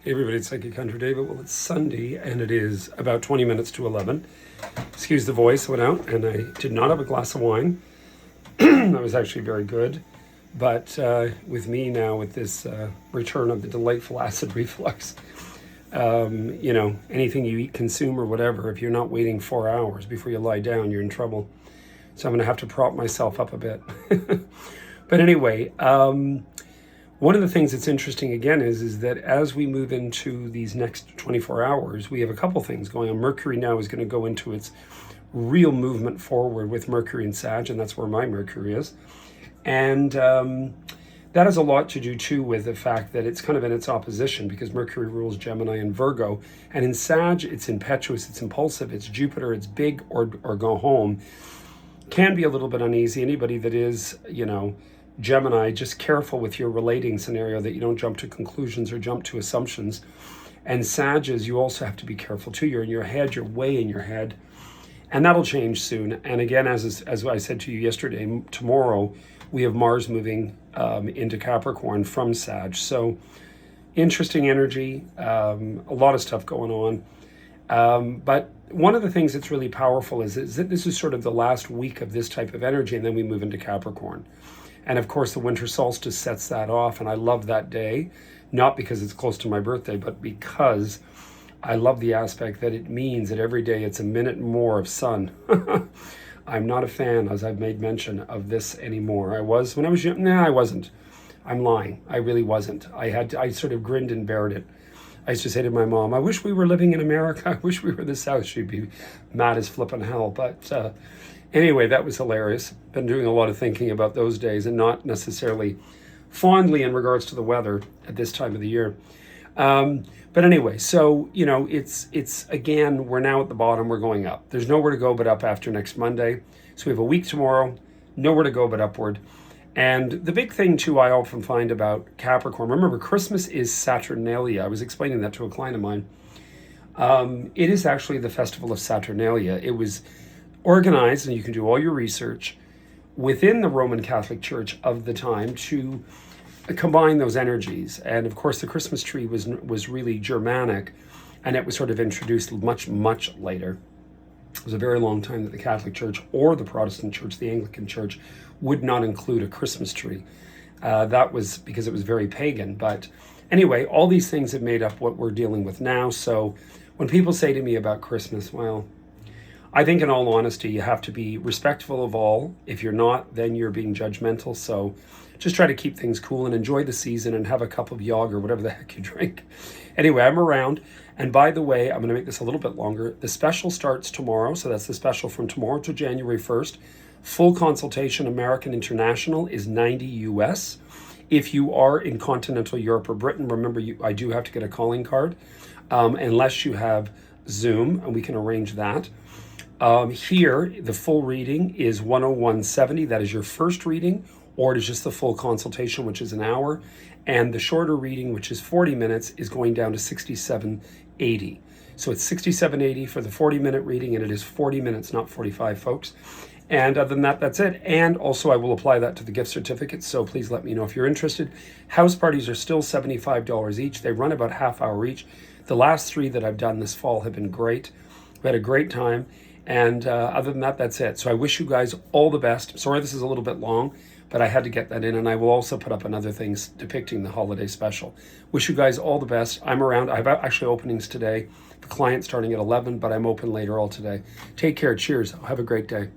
Hey everybody, it's Psychic Hunter David. Well, it's Sunday and it is about 20 minutes to 11. Excuse the voice, went out and I did not have a glass of wine. That was actually very good. But with me now, with this return of the delightful acid reflux, anything you eat, consume, or whatever, if you're not waiting 4 hours before you lie down, you're in trouble. So I'm going to have to prop myself up a bit. But anyway, one of the things that's interesting again is that as we move into these next 24 hours, we have a couple things going on. Mercury now is going to go into its real movement forward with Mercury in Sag, and that's where my Mercury is. And that has a lot to do too with the fact that it's kind of in its opposition because Mercury rules Gemini and Virgo. And in Sag, it's impetuous, it's impulsive, it's Jupiter, it's big or go home. Can be a little bit uneasy. Anybody that is, Gemini, just careful with your relating scenario that you don't jump to conclusions or jump to assumptions. And Sag is, you also have to be careful too. You're in your head, you're way in your head. And that'll change soon. And again, as I said to you yesterday, tomorrow we have Mars moving into Capricorn from Sag. So interesting energy, a lot of stuff going on. But one of the things that's really powerful is that this is sort of the last week of this type of energy, and then we move into Capricorn. And of course, the winter solstice sets that off, and I love that day, not because it's close to my birthday, but because I love the aspect that it means that every day it's a minute more of sun. I'm not a fan, as I've made mention, of this anymore. I was when I was young. Nah, I wasn't. I'm lying. I really wasn't. I sort of grinned and bared it. I used to say to my mom, I wish we were living in America. I wish we were the South. She'd be mad as flippin' hell. But anyway, that was hilarious. Been doing a lot of thinking about those days and not necessarily fondly in regards to the weather at this time of the year. But anyway, so, it's again, we're now at the bottom, we're going up. There's nowhere to go but up after next Monday. So we have a week tomorrow, nowhere to go but upward. And the big thing too, I often find about Capricorn, remember Christmas is Saturnalia. I was explaining that to a client of mine. It is actually the festival of Saturnalia. It was organized, and you can do all your research, within the Roman Catholic Church of the time to combine those energies. And of course, the Christmas tree was really Germanic, and it was sort of introduced much, much later. It was a very long time that the Catholic Church or the Protestant Church, the Anglican Church, would not include a Christmas tree. That was because it was very pagan. But anyway, all these things have made up what we're dealing with now. So when people say to me about Christmas, well, I think in all honesty, you have to be respectful of all. If you're not, then you're being judgmental. So just try to keep things cool and enjoy the season and have a cup of yog or whatever the heck you drink. Anyway, I'm around. And by the way, I'm going to make this a little bit longer. The special starts tomorrow. So that's the special from tomorrow to January 1st. Full consultation, American International, is $90 US. If you are in continental Europe or Britain, remember, I do have to get a calling card, unless you have Zoom, and we can arrange that. Here, the full reading is $101.70. That is your first reading, or it is just the full consultation, which is an hour. And the shorter reading, which is 40 minutes, is going down to $67.80. So it's $67.80 for the 40-minute reading, and it is 40 minutes, not 45, folks. And other than that, that's it. And also, I will apply that to the gift certificates, so please let me know if you're interested. House parties are still $75 each. They run about half hour each. The last 3 that I've done this fall have been great. We had a great time. And other than that, that's it. So I wish you guys all the best. Sorry this is a little bit long, but I had to get that in. And I will also put up another things depicting the holiday special. Wish you guys all the best. I'm around. I have actually openings today. The client starting at 11, but I'm open later all today. Take care. Cheers. Have a great day.